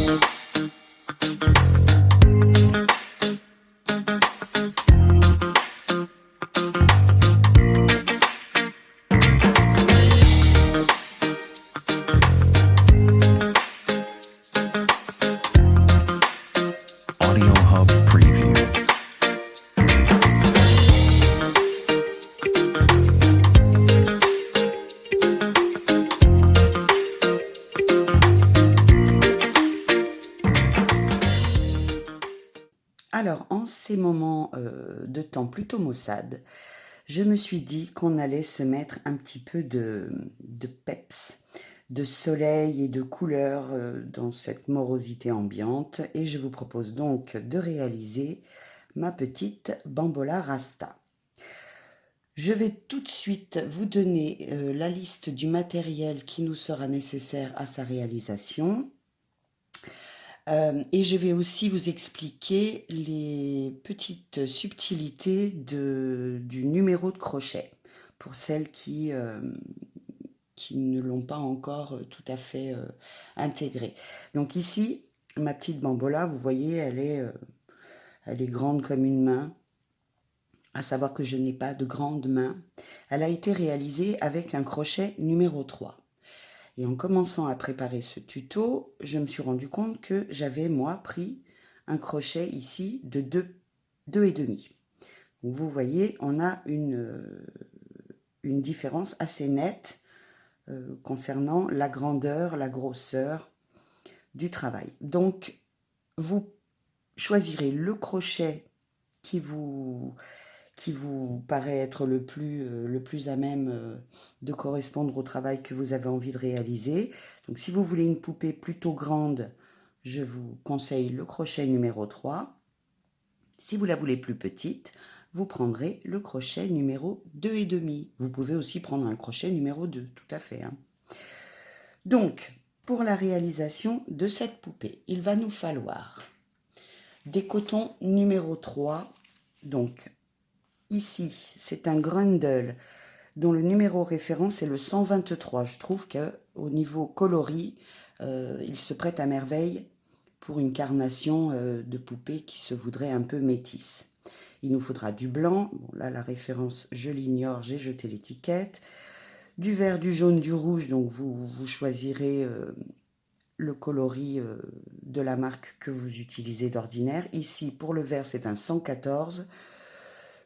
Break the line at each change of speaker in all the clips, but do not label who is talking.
Audio Hub Preview.
Alors, en ces moments de temps plutôt maussade, je me suis dit qu'on allait se mettre un petit peu de peps, de soleil et de couleur dans cette morosité ambiante. Et je vous propose donc de réaliser ma petite bambola rasta. Je vais tout de suite vous donner la liste du matériel qui nous sera nécessaire à sa réalisation. Et je vais aussi vous expliquer les petites subtilités du numéro de crochet pour celles qui ne l'ont pas encore tout à fait intégré. Donc ici, ma petite bambola, vous voyez, elle est grande comme une main, à savoir que je n'ai pas de grande main. Elle a été réalisée avec un crochet numéro 3. Et en commençant à préparer ce tuto, je me suis rendu compte que j'avais, moi, pris un crochet ici de 2,5. Donc vous voyez, on a une différence assez nette concernant la grandeur, la grosseur du travail. Donc, vous choisirez le crochet qui vous paraît être le plus à même de correspondre au travail que vous avez envie de réaliser. Donc si vous voulez une poupée plutôt grande, je vous conseille le crochet numéro 3. Si vous la voulez plus petite, vous prendrez le crochet numéro 2,5. Vous pouvez aussi prendre un crochet numéro 2, tout à fait. Donc, pour la réalisation de cette poupée, il va nous falloir des cotons numéro 3, donc ici, c'est un Grundel dont le numéro référence est le 123. Je trouve qu'au niveau coloris, il se prête à merveille pour une carnation de poupée qui se voudrait un peu métisse. Il nous faudra du blanc. Bon, là, la référence, je l'ignore, j'ai jeté l'étiquette. Du vert, du jaune, du rouge. Donc, vous choisirez le coloris de la marque que vous utilisez d'ordinaire. Ici, pour le vert, c'est un 114.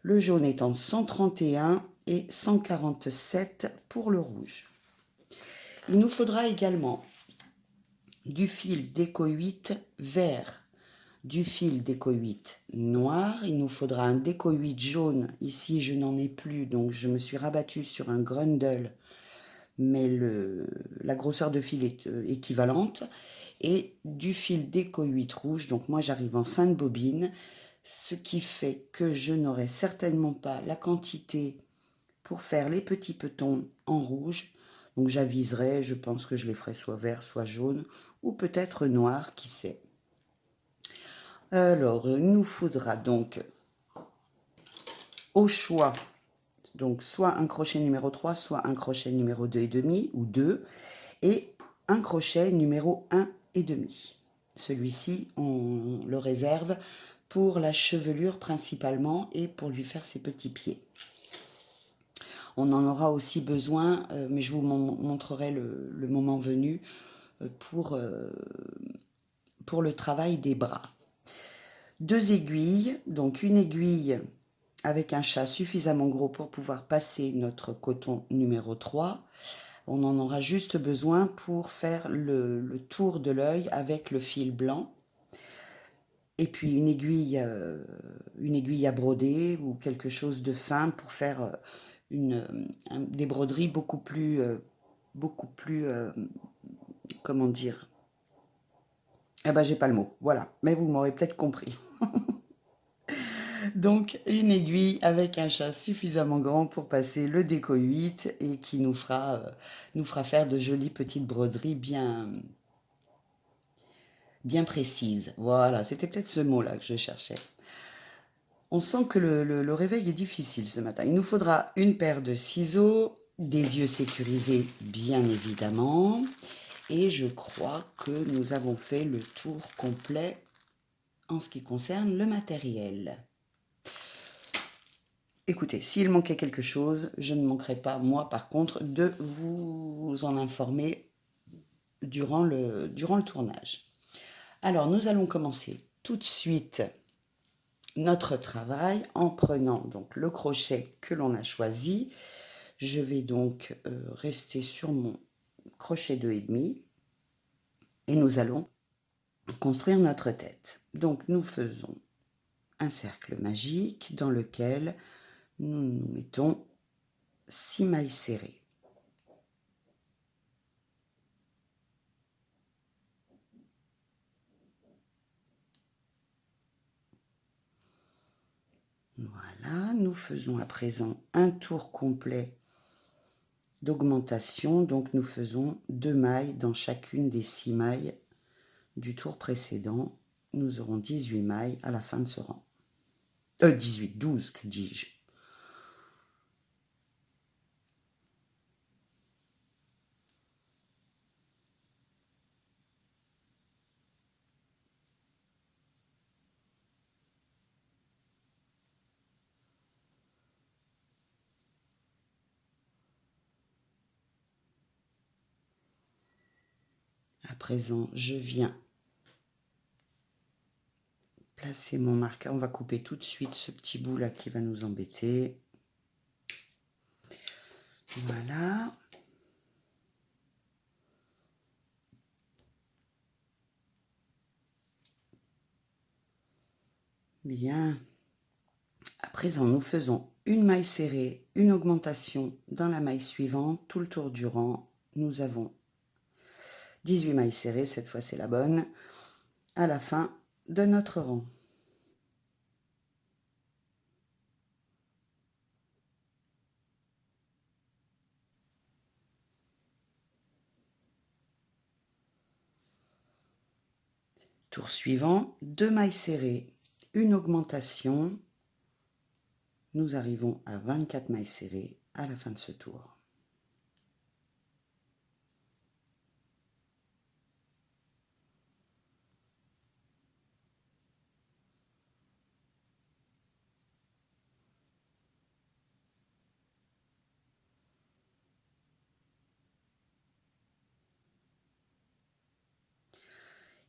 Le jaune étant 131 et 147 pour le rouge. Il nous faudra également du fil Déco 8 vert, du fil Déco 8 noir. Il nous faudra un Déco 8 jaune. Ici, je n'en ai plus, donc je me suis rabattue sur un Grundel, mais la grosseur de fil est équivalente. Et du fil Déco 8 rouge, donc moi j'arrive en fin de bobine, ce qui fait que je n'aurai certainement pas la quantité pour faire les petits petons en rouge. Donc j'aviserai, je pense que je les ferai soit vert, soit jaune, ou peut-être noir, qui sait. Alors, il nous faudra donc au choix, donc soit un crochet numéro 3, soit un crochet numéro 2,5 ou 2, et un crochet numéro 1,5. Celui-ci, on le réserve pour la chevelure principalement et pour lui faire ses petits pieds. On en aura aussi besoin, mais je vous montrerai le moment venu, pour le travail des bras. 2 aiguilles, donc une aiguille avec un chat suffisamment gros pour pouvoir passer notre coton numéro 3. On en aura juste besoin pour faire le tour de l'œil avec le fil blanc. Et puis une aiguille à broder ou quelque chose de fin pour faire des broderies beaucoup plus comment dire, eh ben j'ai pas le mot, voilà, mais vous m'aurez peut-être compris. Donc une aiguille avec un chat suffisamment grand pour passer le Déco 8 et qui nous fera faire de jolies petites broderies bien précises. Voilà, c'était peut-être ce mot-là que je cherchais. On sent que le réveil est difficile ce matin. Il nous faudra une paire de ciseaux, des yeux sécurisés bien évidemment, Et je crois que nous avons fait le tour complet en ce qui concerne le matériel. Écoutez, s'il manquait quelque chose, je ne manquerai pas, moi par contre, de vous en informer durant le tournage. Alors, nous allons commencer tout de suite notre travail en prenant donc le crochet que l'on a choisi. Je vais donc rester sur mon crochet 2,5 et nous allons construire notre tête. Donc, nous faisons un cercle magique dans lequel nous mettons 6 mailles serrées. Voilà, nous faisons à présent un tour complet d'augmentation. Donc nous faisons 2 mailles dans chacune des 6 mailles du tour précédent. Nous aurons 18 mailles à la fin de ce rang. 18, 12, que dis-je? À présent, je viens placer mon marqueur. On va couper tout de suite ce petit bout là qui va nous embêter. Voilà. Bien. À présent, nous faisons une maille serrée, une augmentation dans la maille suivante, tout le tour du rang. Nous avons 18 mailles serrées, cette fois c'est la bonne, à la fin de notre rang. Tour suivant, 2 mailles serrées, une augmentation. Nous arrivons à 24 mailles serrées à la fin de ce tour.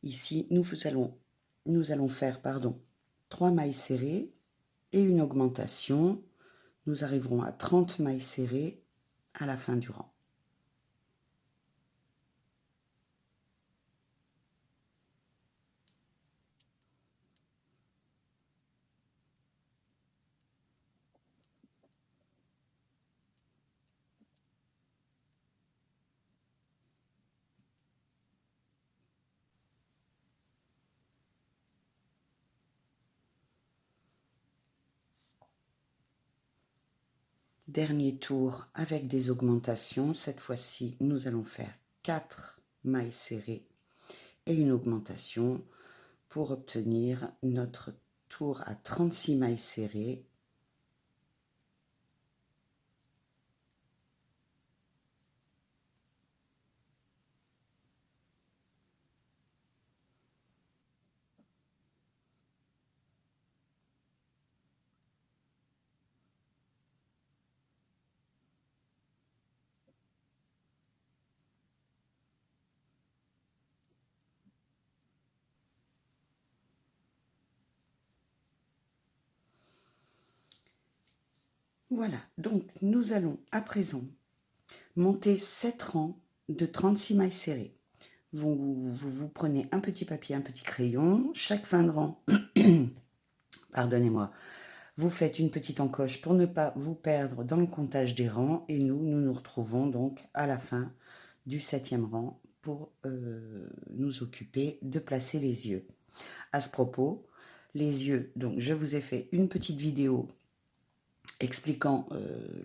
Ici, nous allons faire 3 mailles serrées et une augmentation. Nous arriverons à 30 mailles serrées à la fin du rang. Dernier tour avec des augmentations. Cette fois-ci, nous allons faire 4 mailles serrées et une augmentation pour obtenir notre tour à 36 mailles serrées. Voilà, donc nous allons à présent monter 7 rangs de 36 mailles serrées. Vous prenez un petit papier, un petit crayon, chaque fin de rang, pardonnez-moi, vous faites une petite encoche pour ne pas vous perdre dans le comptage des rangs et nous retrouvons donc à la fin du 7e rang pour nous occuper de placer les yeux. À ce propos, les yeux, donc je vous ai fait une petite vidéo expliquant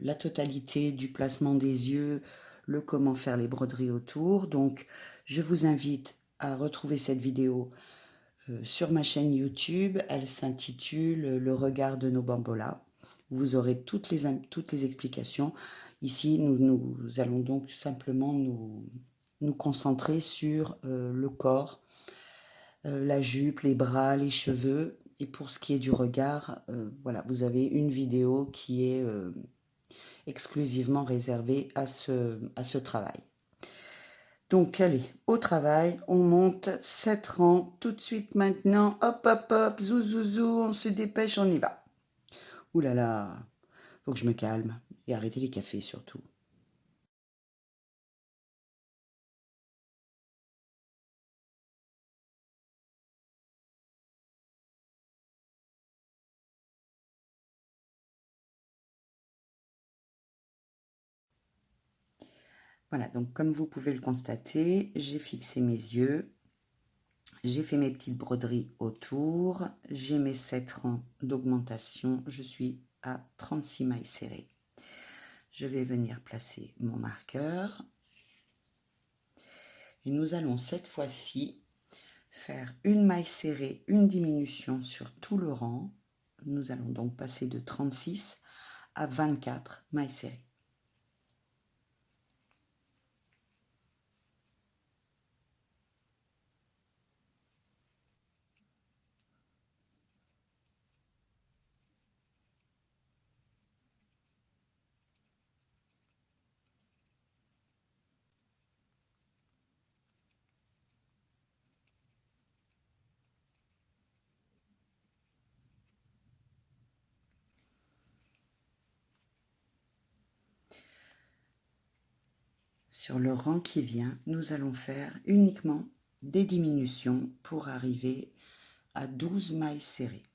la totalité du placement des yeux, le comment faire les broderies autour. Donc je vous invite à retrouver cette vidéo sur ma chaîne YouTube. Elle s'intitule Le regard de nos bambolas. Vous aurez toutes les explications. Ici, nous allons donc simplement nous concentrer sur le corps, la jupe, les bras, les cheveux. Et pour ce qui est du regard, voilà, vous avez une vidéo qui est exclusivement réservée à ce travail. Donc, allez, au travail, on monte 7 rangs tout de suite maintenant. Hop, hop, hop, zou, zou, zou, on se dépêche, on y va. Ouh là là, faut que je me calme et arrêter les cafés surtout. Voilà, donc comme vous pouvez le constater, j'ai fixé mes yeux, j'ai fait mes petites broderies autour, j'ai mes 7 rangs d'augmentation, je suis à 36 mailles serrées. Je vais venir placer mon marqueur et nous allons cette fois-ci faire une maille serrée, une diminution sur tout le rang. Nous allons donc passer de 36 à 24 mailles serrées. Sur le rang qui vient, nous allons faire uniquement des diminutions pour arriver à 12 mailles serrées.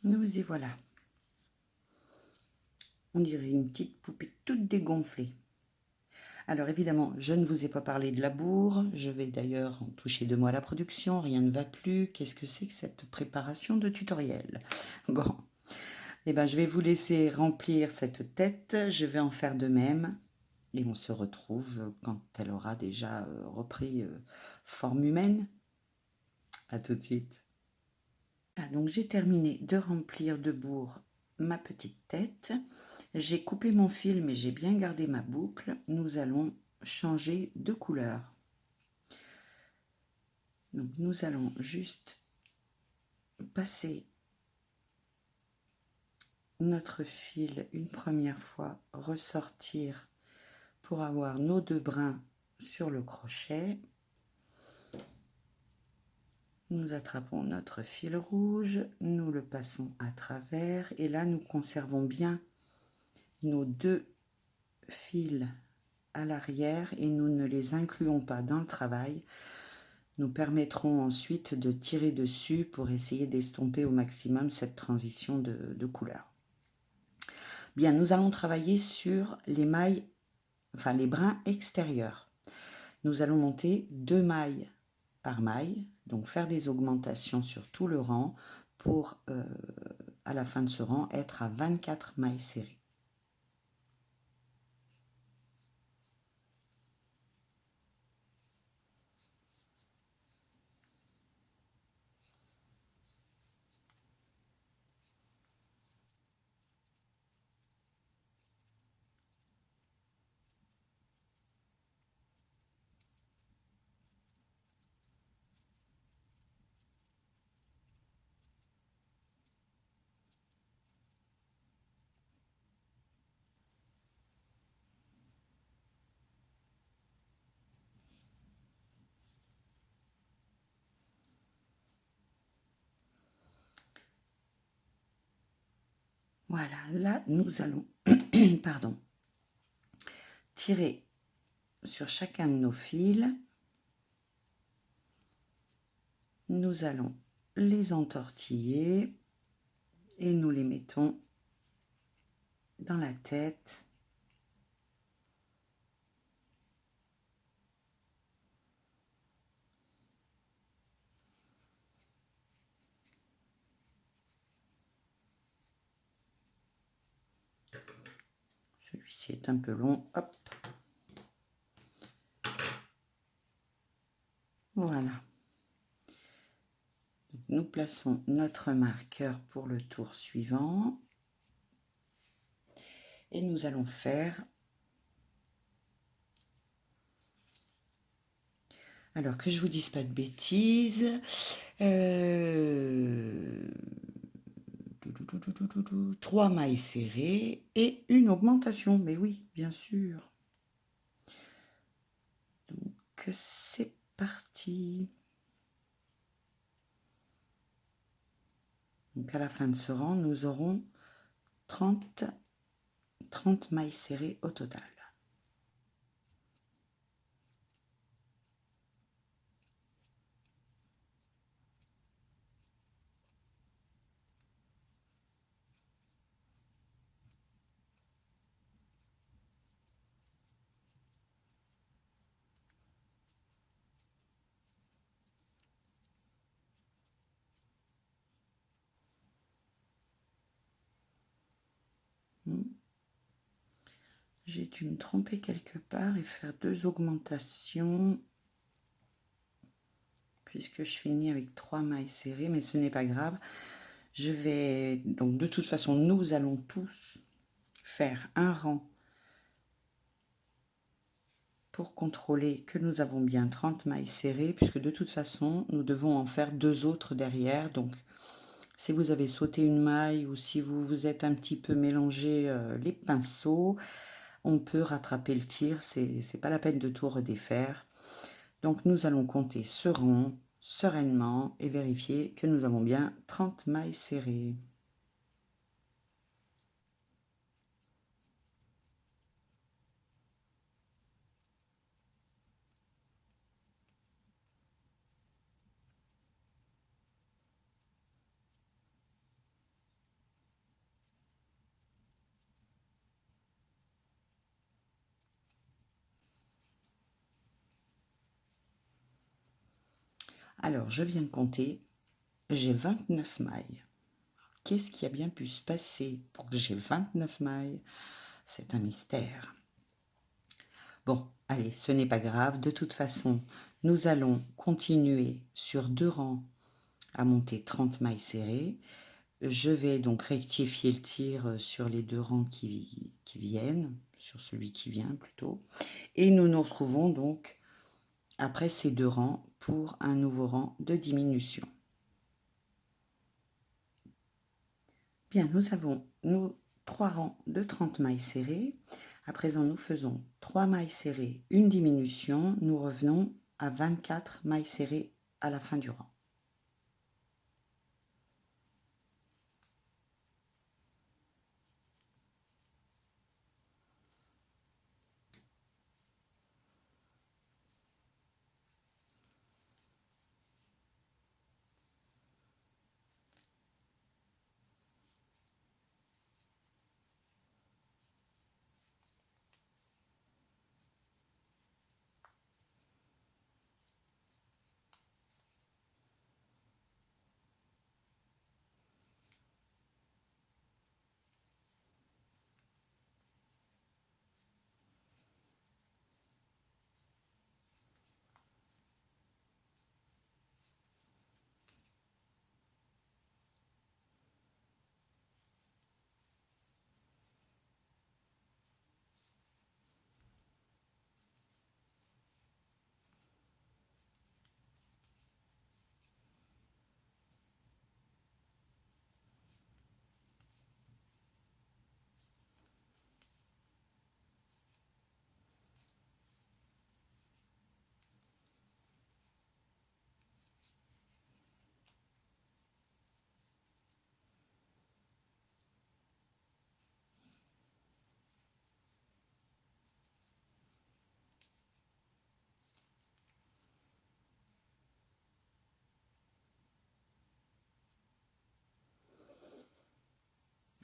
Nous y voilà. On dirait une petite poupée toute dégonflée. Alors évidemment, je ne vous ai pas parlé de la bourre, je vais d'ailleurs en toucher 2 mots à la production, rien ne va plus. Qu'est-ce que c'est que cette préparation de tutoriel? Bon, eh ben, je vais vous laisser remplir cette tête, je vais en faire de même et on se retrouve quand elle aura déjà repris forme humaine. À tout de suite. Ah, donc j'ai terminé de remplir de bourre ma petite tête. J'ai coupé mon fil mais j'ai bien gardé ma boucle. Nous allons changer de couleur. Donc nous allons juste passer notre fil une première fois, ressortir pour avoir nos 2 brins sur le crochet. Nous attrapons notre fil rouge, nous le passons à travers et là nous conservons bien nos 2 fils à l'arrière et nous ne les incluons pas dans le travail. Nous permettrons ensuite de tirer dessus pour essayer d'estomper au maximum cette transition de couleur. Bien, nous allons travailler sur les mailles, enfin les brins extérieurs. Nous allons monter 2 mailles par maille, donc faire des augmentations sur tout le rang pour, à la fin de ce rang, être à 24 mailles serrées. Voilà, là nous allons pardon, tirer sur chacun de nos fils. Nous allons les entortiller et nous les mettons dans la tête. Celui-ci est un peu long. Hop. Voilà. Nous plaçons notre marqueur pour le tour suivant. Et nous allons faire... Alors que je vous dise pas de bêtises... 3 mailles serrées et une augmentation. Mais oui, bien sûr. Donc c'est parti. Donc à la fin de ce rang, nous aurons 30 mailles serrées au total. J'ai dû me tromper quelque part et faire 2 augmentations puisque je finis avec 3 mailles serrées, mais ce n'est pas grave. Je vais donc de toute façon, nous allons tous faire un rang pour contrôler que nous avons bien 30 mailles serrées, puisque de toute façon, nous devons en faire 2 autres derrière. Donc, si vous avez sauté une maille ou si vous vous êtes un petit peu mélangé les pinceaux, on peut rattraper le tir, c'est pas la peine de tout redéfaire. Donc, nous allons compter ce rang sereinement et vérifier que nous avons bien 30 mailles serrées. Alors, je viens de compter, j'ai 29 mailles. Qu'est-ce qui a bien pu se passer pour que j'ai 29 mailles? C'est un mystère. Bon, allez, ce n'est pas grave. De toute façon, nous allons continuer sur 2 rangs à monter 30 mailles serrées. Je vais donc rectifier le tir sur les 2 rangs qui viennent, sur celui qui vient plutôt. Et nous nous retrouvons donc après ces 2 rangs pour un nouveau rang de diminution. Bien, nous avons nos 3 rangs de 30 mailles serrées. À présent, nous faisons 3 mailles serrées, une diminution. Nous revenons à 24 mailles serrées à la fin du rang.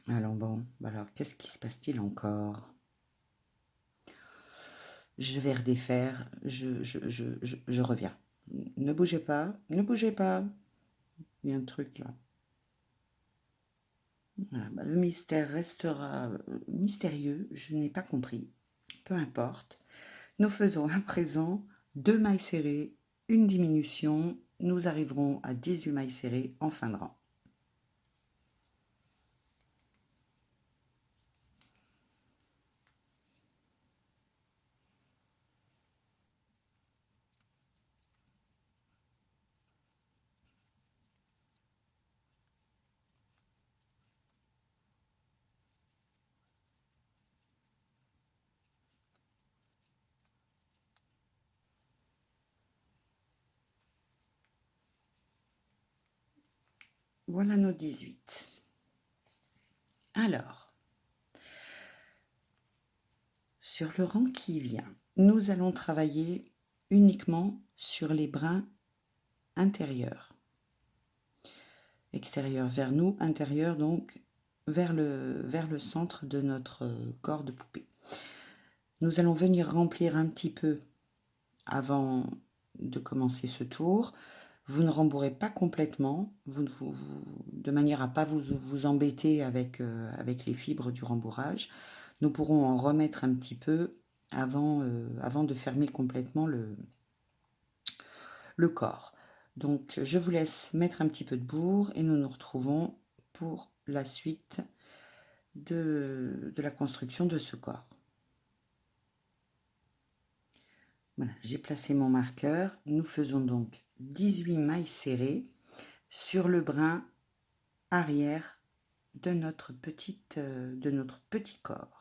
Alors bon, alors qu'est-ce qui se passe-t-il encore? Je vais redéfaire, je reviens. Ne bougez pas, ne bougez pas. Il y a un truc là. Voilà, bah, le mystère restera mystérieux, je n'ai pas compris. Peu importe. Nous faisons à présent 2 mailles serrées, une diminution. Nous arriverons à 18 mailles serrées en fin de rang. Voilà nos 18. Alors, sur le rang qui vient, nous allons travailler uniquement sur les brins intérieurs. Extérieur vers nous, intérieur donc vers le centre de notre corps de poupée. Nous allons venir remplir un petit peu avant de commencer ce tour. Vous ne rembourrez pas complètement, de manière à ne pas vous embêter avec les fibres du rembourrage. Nous pourrons en remettre un petit peu avant de fermer complètement le corps. Donc je vous laisse mettre un petit peu de bourre et nous nous retrouvons pour la suite de la construction de ce corps. Voilà, j'ai placé mon marqueur. Nous faisons donc 18 mailles serrées sur le brin arrière de notre petit corps.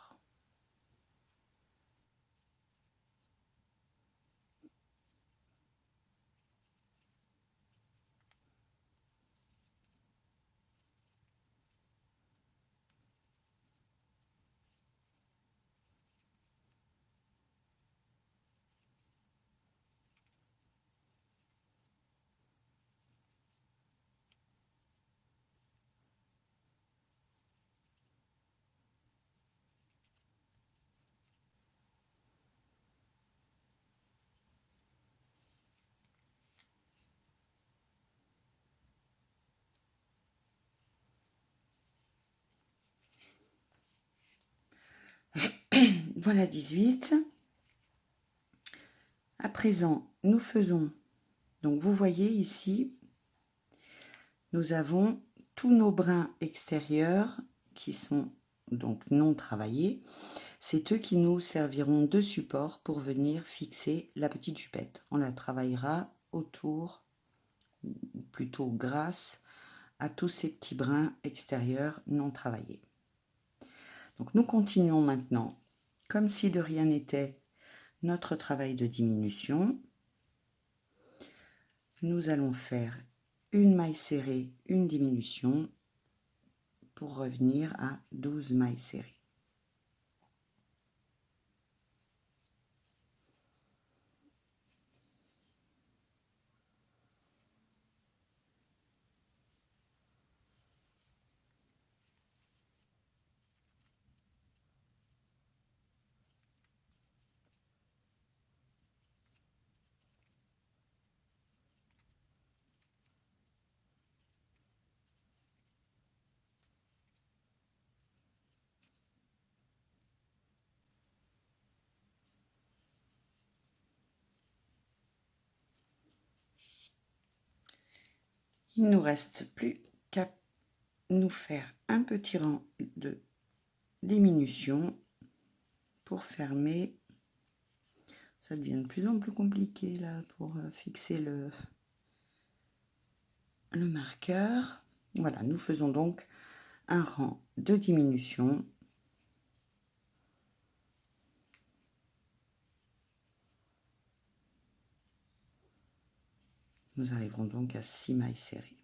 Voilà 18. À présent, nous faisons, donc vous voyez ici, nous avons tous nos brins extérieurs qui sont donc non travaillés. C'est eux qui nous serviront de support pour venir fixer la petite jupette. On la travaillera autour, plutôt grâce à tous ces petits brins extérieurs non travaillés. Donc nous continuons maintenant, comme si de rien n'était, notre travail de diminution. Nous allons faire une maille serrée, une diminution pour revenir à 12 mailles serrées. Il ne nous reste plus qu'à nous faire un petit rang de diminution pour fermer. Ça devient de plus en plus compliqué là pour fixer le marqueur. Voilà, nous faisons donc un rang de diminution. Nous arriverons donc à 6 mailles serrées.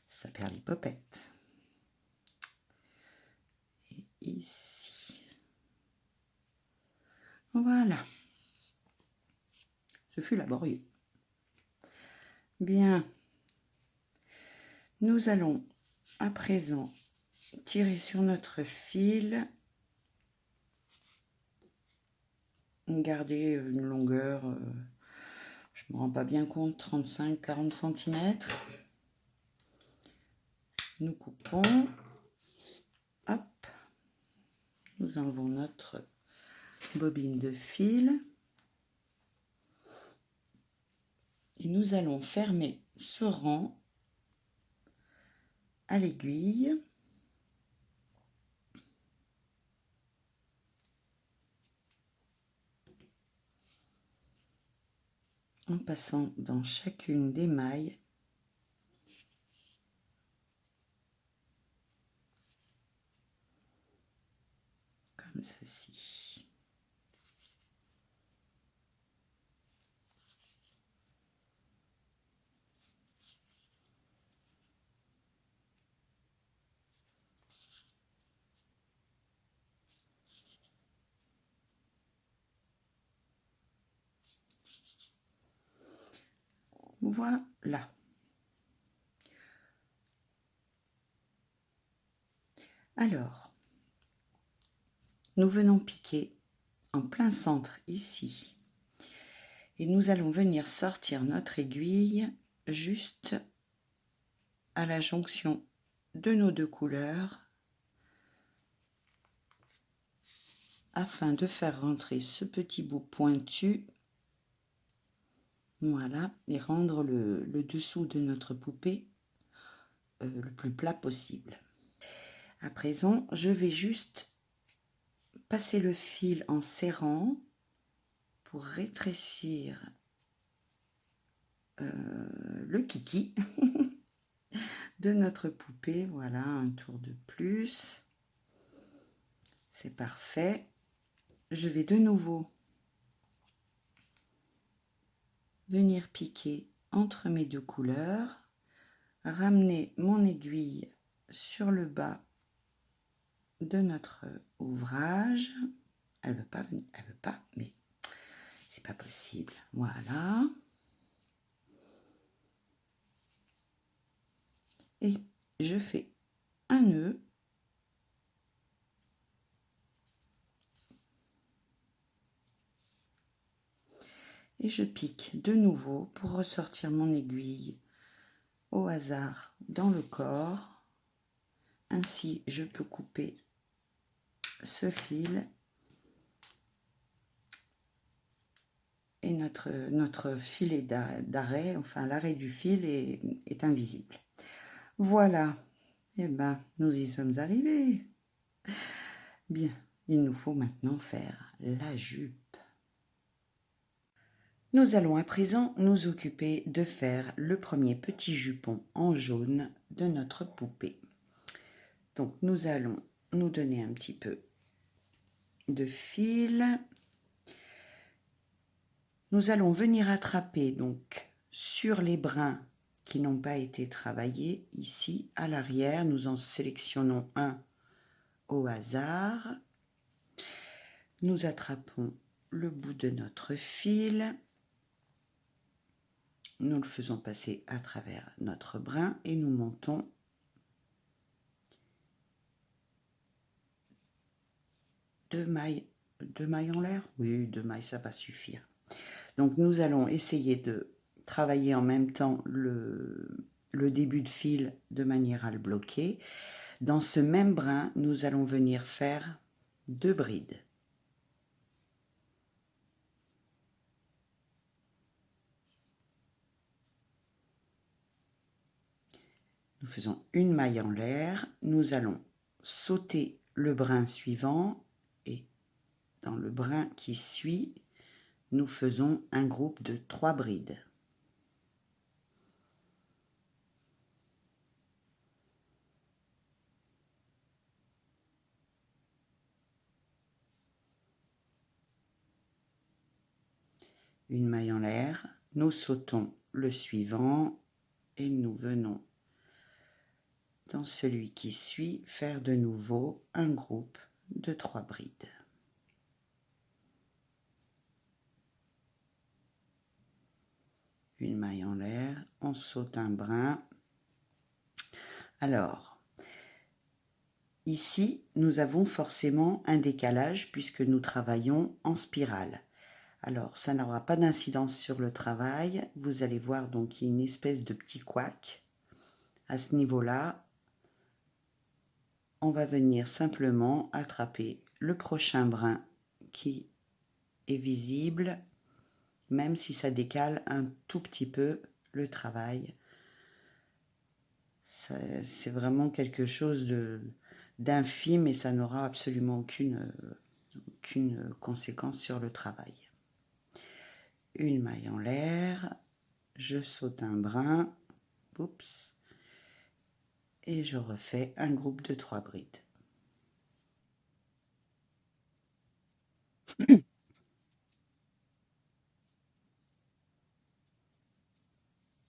Ça perd les popettes. Et ici. Voilà. Ce fut laborieux. Bien. Nous allons à présent tirer sur notre fil. Garder une longueur, je ne me rends pas bien compte, 35-40 cm. Nous coupons. Hop. Nous enlevons notre bobine de fil. Et nous allons fermer ce rang à l'aiguille. En passant dans chacune des mailles comme ceci. Voilà. Alors, nous venons piquer en plein centre ici. Et nous allons venir sortir notre aiguille juste à la jonction de nos deux couleurs afin de faire rentrer ce petit bout pointu. Voilà, et rendre le dessous de notre poupée le plus plat possible. À présent, je vais juste passer le fil en serrant pour rétrécir le kiki de notre poupée. Voilà, un tour de plus. C'est parfait. Je vais de nouveau venir piquer entre mes deux couleurs, ramener mon aiguille sur le bas de notre ouvrage. Elle veut pas venir, elle veut pas, mais c'est pas possible. Voilà. Et je fais un nœud. Et je pique de nouveau pour ressortir mon aiguille au hasard dans le corps. Ainsi, je peux couper ce fil et notre filet d'arrêt, enfin l'arrêt du fil est invisible. Voilà, et ben nous y sommes arrivés. Bien, il nous faut maintenant faire la jupe. Nous allons à présent nous occuper de faire le premier petit jupon en jaune de notre poupée. Donc nous allons nous donner un petit peu de fil. Nous allons venir attraper donc sur les brins qui n'ont pas été travaillés. Ici à l'arrière, nous en sélectionnons un au hasard. Nous attrapons le bout de notre fil. Nous le faisons passer à travers notre brin et nous montons deux mailles en l'air. Oui, 2 mailles, ça va suffire. Donc nous allons essayer de travailler en même temps le début de fil de manière à le bloquer. Dans ce même brin, nous allons venir faire 2 brides. Nous faisons une maille en l'air, nous allons sauter le brin suivant et dans le brin qui suit, nous faisons un groupe de 3 brides. Une maille en l'air, nous sautons le suivant et nous venons dans celui qui suit faire de nouveau un groupe de 3 brides. maille en l'air, on saute un brin. Alors, ici, nous avons forcément un décalage puisque nous travaillons en spirale. Alors, ça n'aura pas d'incidence sur le travail. Vous allez voir donc il y a une espèce de petit couac. À ce niveau-là, on va venir simplement attraper le prochain brin qui est visible, même si ça décale un tout petit peu le travail. C'est vraiment quelque chose d'infime et ça n'aura absolument aucune conséquence sur le travail. Une maille en l'air, je saute un brin, oups, et je refais un groupe de 3 brides. Une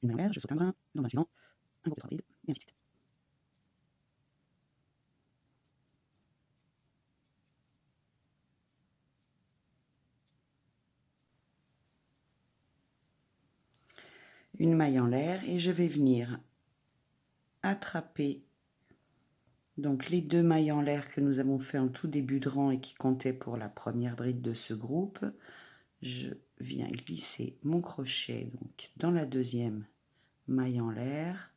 maille en l'air, je saute un brin, le brin suivant, un groupe de 3 brides, et ainsi de suite. Une maille en l'air et je vais venir attraper donc les 2 mailles en l'air que nous avons fait en tout début de rang et qui comptaient pour la première bride de ce groupe. Je viens glisser mon crochet donc dans la deuxième maille en l'air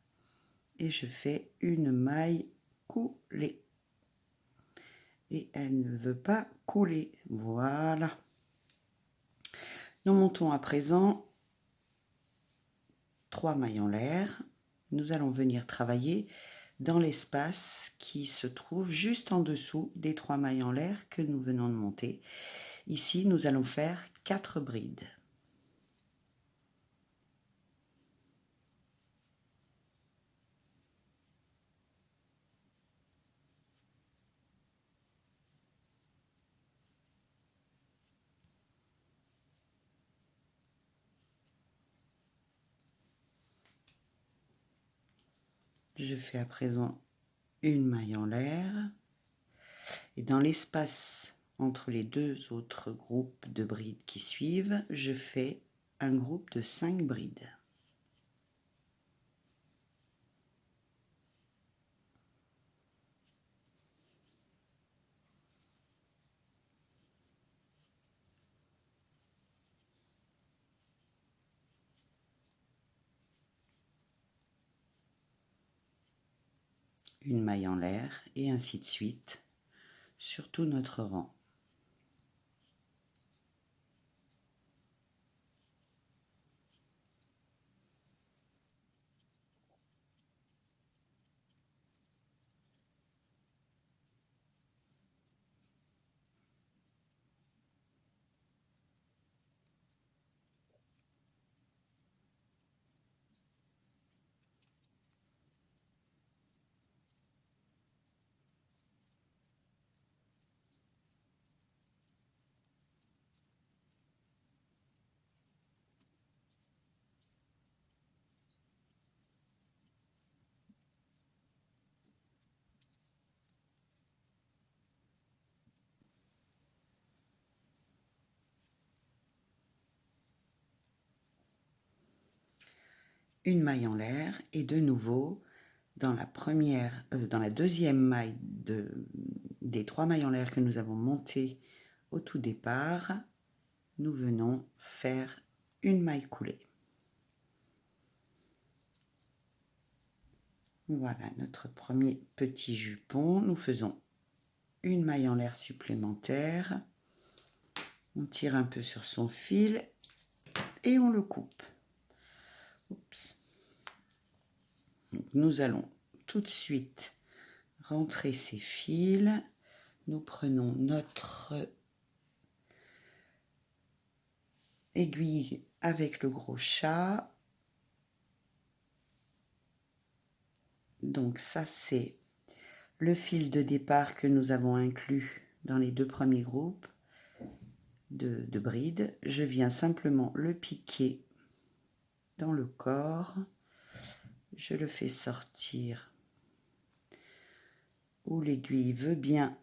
et je fais une maille coulée. Et elle ne veut pas couler. Voilà. Nous montons à présent 3 mailles en l'air. Nous allons venir travailler dans l'espace qui se trouve juste en dessous des 3 mailles en l'air que nous venons de monter. Ici, nous allons faire 4 brides. Je fais à présent une maille en l'air et dans l'espace entre les 2 autres groupes de brides qui suivent, je fais un groupe de 5 brides. Une maille en l'air et ainsi de suite sur tout notre rang. Une maille en l'air et de nouveau dans la deuxième maille des 3 mailles en l'air que nous avons montées au tout départ, nous venons faire une maille coulée. Voilà notre premier petit jupon. Nous faisons une maille en l'air supplémentaire. On tire un peu sur son fil et on le coupe. Oups. Donc, nous allons tout de suite rentrer ces fils. Nous prenons notre aiguille avec le gros chat. Donc ça c'est le fil de départ que nous avons inclus dans les 2 premiers groupes de brides. Je viens simplement le piquer dans le corps. Je le fais sortir où l'aiguille veut bien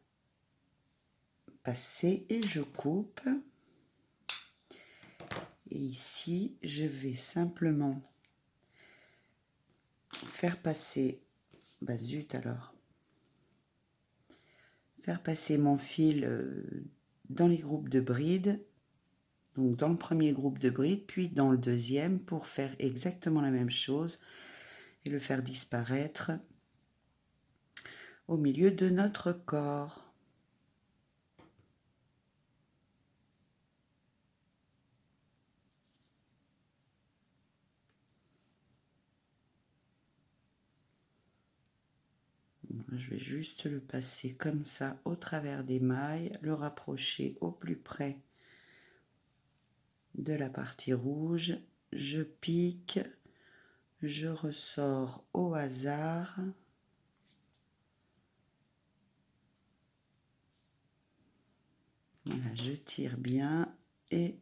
passer et je coupe. Et ici, je vais simplement faire passer, bah zut alors, faire passer mon fil dans les groupes de brides, donc dans le premier groupe de brides, puis dans le deuxième, pour faire exactement la même chose et le faire disparaître au milieu de notre corps. Je vais juste le passer comme ça au travers des mailles, le rapprocher au plus près de la partie rouge. Je pique, je ressors au hasard. Voilà, je tire bien et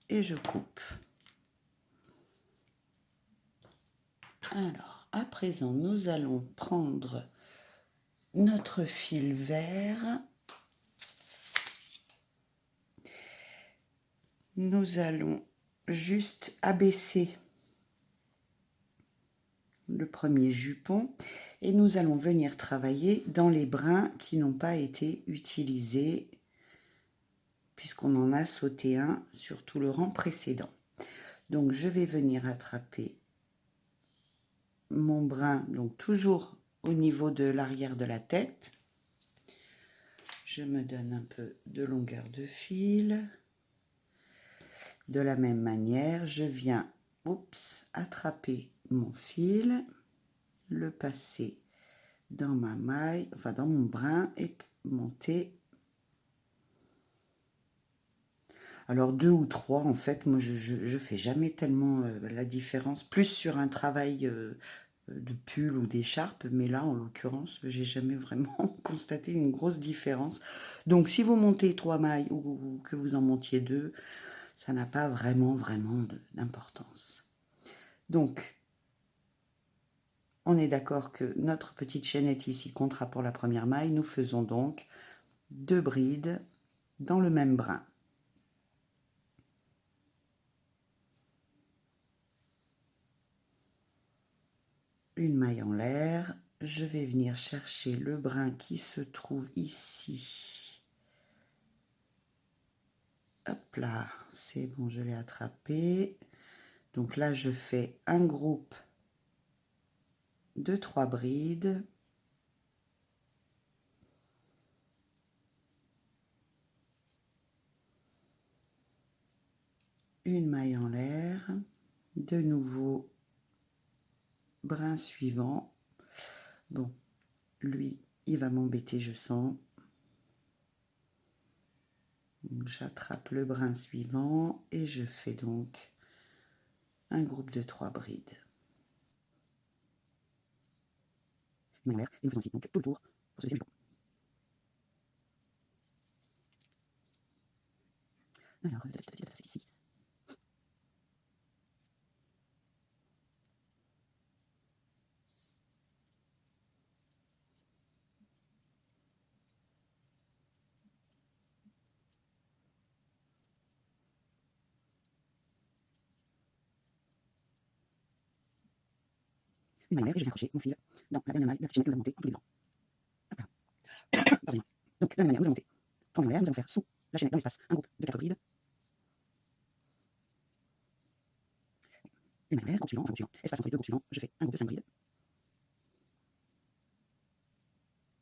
je coupe. Alors, à présent, nous allons prendre notre fil vert. Nous allons juste abaisser le premier jupon et nous allons venir travailler dans les brins qui n'ont pas été utilisés puisqu'on en a sauté un sur tout le rang précédent. Donc je vais venir attraper mon brin, donc toujours au niveau de l'arrière de la tête. Je me donne un peu de longueur de fil. De la même manière, je viens attraper mon fil, le passer dans ma maille, enfin dans mon brin et monter. Alors 2 ou 3 en fait, moi je fais jamais tellement la différence, plus sur un travail de pull ou d'écharpe, mais là en l'occurrence j'ai jamais vraiment constaté une grosse différence. Donc si vous montez 3 mailles ou que vous en montiez 2, ça n'a pas vraiment d'importance. Donc on est d'accord que notre petite chaînette ici comptera pour la première maille. Nous faisons donc 2 brides dans le même brin. Une maille en l'air. Je vais venir chercher le brin qui se trouve ici. Hop là, c'est bon, je l'ai attrapé. Donc là, je fais un groupe de 3 brides. Une maille en l'air. De nouveau, brin suivant. Bon, lui, il va m'embêter, je sens. J'attrape le brin suivant et je fais donc un groupe de 3 brides. Maille en l'air, et nous faisons ainsi donc tout le tour pour ce deuxième jupon. Alors, c'est ici. Une maille en l'air et je viens accrocher mon fil dans la dernière maille de la petite chaînette que nous avons montée en tous les blancs. Hop là. Pardonnez-moi. Donc, de la même manière, nous allons monter 3 mailles en l'air, nous allons faire sous la chaînette dans l'espace un groupe de 4 brides. Une maille en l'air, groupe suivant, enfin groupe suivant, espace entre les deux groupes suivants, je fais un groupe de 5 brides.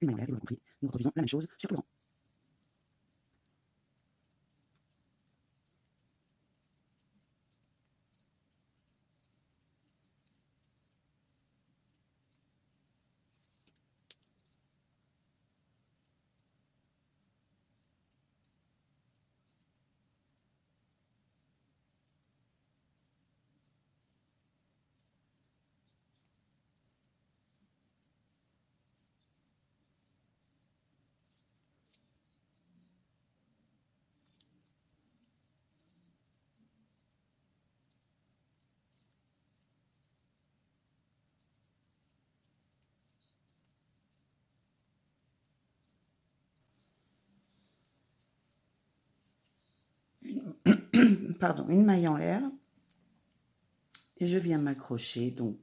Une maille en l'air et vous l'avez compris, nous reproduisons la même chose sur tout le rang. pardon, une maille en l'air et je viens m'accrocher, donc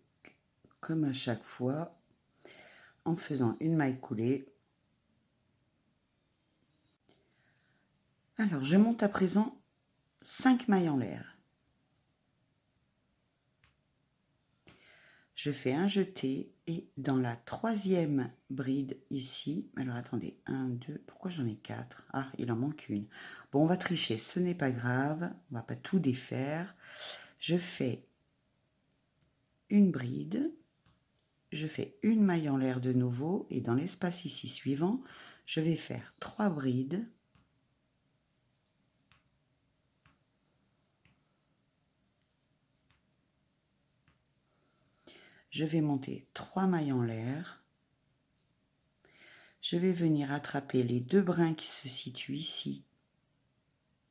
comme à chaque fois, en faisant une maille coulée. Alors, je monte à présent 5 mailles en l'air. Je fais un jeté et dans la troisième bride ici, alors attendez, 1, 2, pourquoi j'en ai 4? Ah, il en manque une. Bon, on va tricher, ce n'est pas grave, on va pas tout défaire. Je fais une bride, je fais une maille en l'air de nouveau et dans l'espace ici suivant, je vais faire 3 brides. Je vais monter 3 mailles en l'air. Je vais venir attraper les 2 brins qui se situent ici,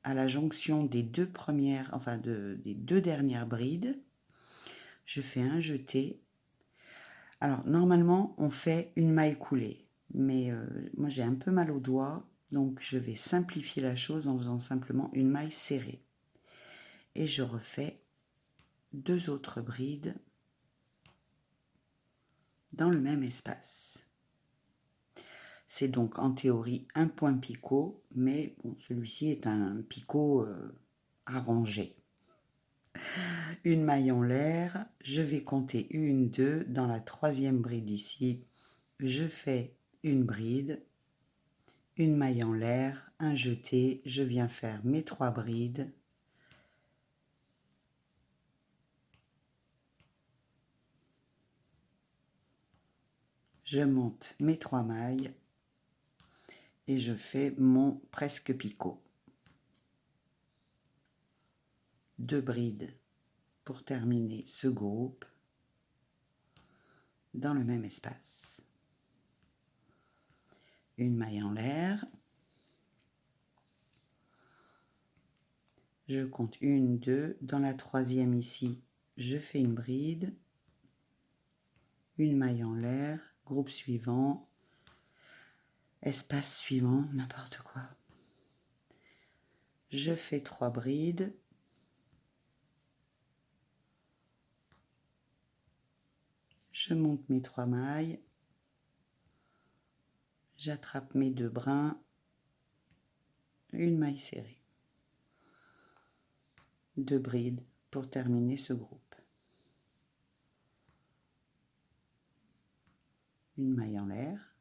à la jonction des 2 premières, enfin des 2 dernières brides. Je fais un jeté. Alors, normalement, on fait une maille coulée, mais moi j'ai un peu mal aux doigts, donc je vais simplifier la chose en faisant simplement une maille serrée. Et je refais 2 autres brides dans le même espace. C'est donc en théorie un point picot, mais bon, celui-ci est un picot arrangé. Une maille en l'air, je vais compter 1, 2, dans la troisième bride ici, je fais une bride, une maille en l'air, un jeté, je viens faire mes 3 brides. Je monte mes 3 mailles et je fais mon presque picot. 2 brides pour terminer ce groupe dans le même espace. Une maille en l'air. Je compte 1, 2, dans la troisième ici, je fais une bride, une maille en l'air, groupe suivant, espace suivant, n'importe quoi. Je fais 3 brides. Je monte mes 3 mailles. J'attrape mes 2 brins. Une maille serrée. 2 brides pour terminer ce groupe. Une maille en l'air.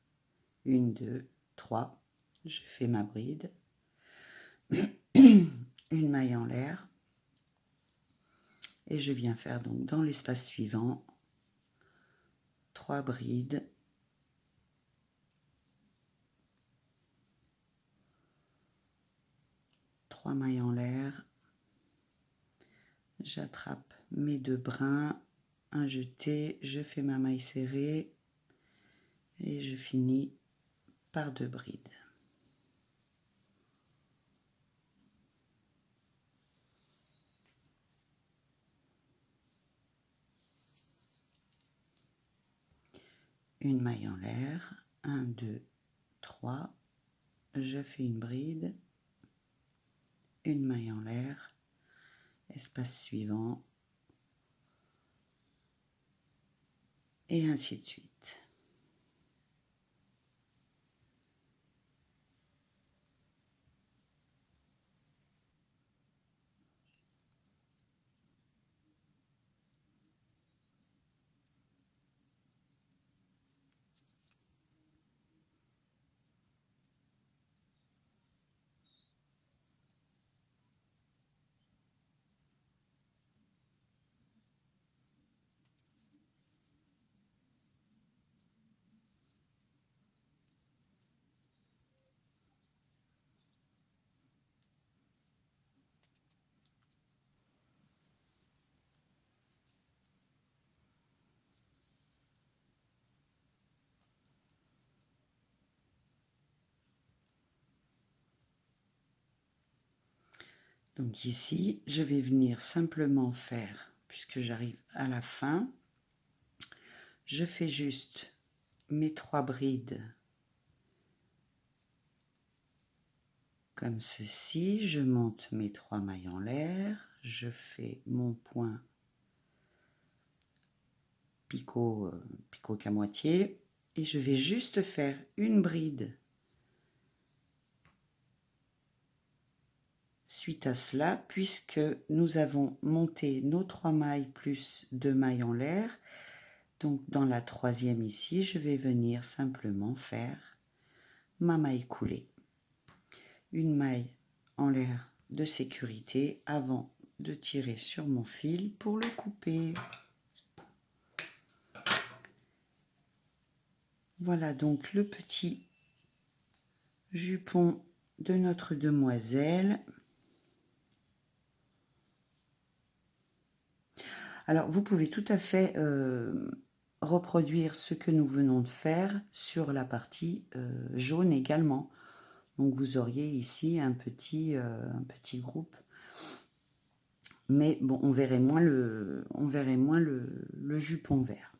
1, 2, 3. Je fais ma bride. Une maille en l'air. Et je viens faire donc dans l'espace suivant 3 brides. Trois mailles en l'air. J'attrape mes 2 brins, un jeté, je fais ma maille serrée et je finis par 2 brides. Une maille en l'air, 1, 2, 3, je fais une bride, une maille en l'air, espace suivant, et ainsi de suite. Donc ici, je vais venir simplement faire, puisque j'arrive à la fin, je fais juste mes 3 brides comme ceci. Je monte mes 3 mailles en l'air, je fais mon point picot, picot qu'à moitié, et je vais juste faire une bride suite à cela, puisque nous avons monté nos 3 mailles plus 2 mailles en l'air. Donc dans la troisième ici, je vais venir simplement faire ma maille coulée. Une maille en l'air de sécurité avant de tirer sur mon fil pour le couper. Voilà donc le petit jupon de notre demoiselle. Alors vous pouvez tout à fait reproduire ce que nous venons de faire sur la partie jaune également. Donc vous auriez ici un petit groupe. Mais bon, on verrait moins le jupon vert.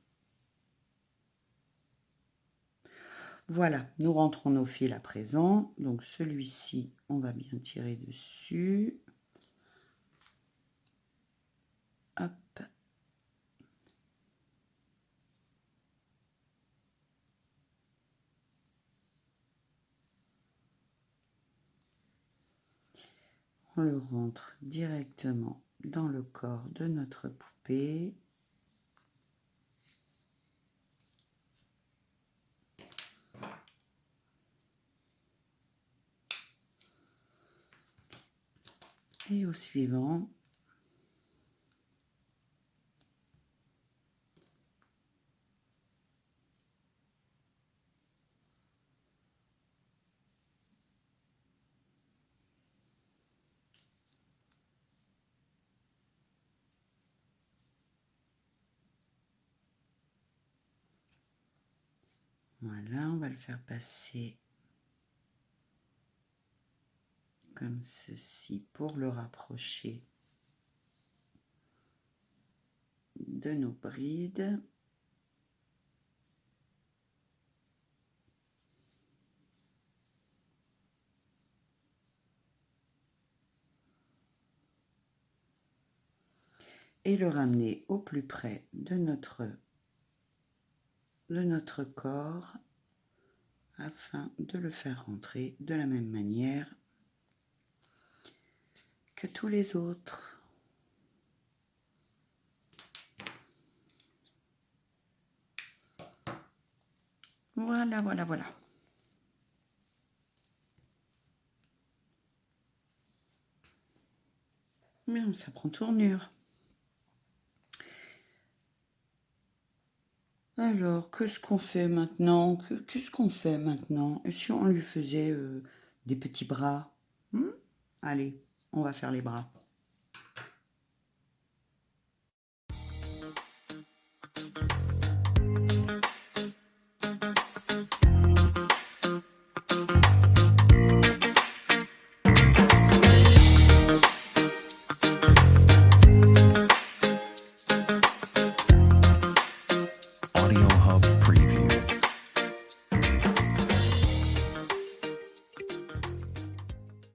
Voilà, nous rentrons nos fils à présent. Donc celui-ci, on va bien tirer dessus. Hop. On le rentre directement dans le corps de notre poupée. Et au suivant, voilà, on va le faire passer comme ceci pour le rapprocher de nos brides. Et le ramener au plus près de notre corps afin de le faire rentrer de la même manière que tous les autres. Voilà, voilà, voilà. Mais ça prend tournure. Alors, qu'est-ce qu'on fait maintenant? Qu'est-ce qu'on fait maintenant? Et si on lui faisait des petits bras? Allez, on va faire les bras.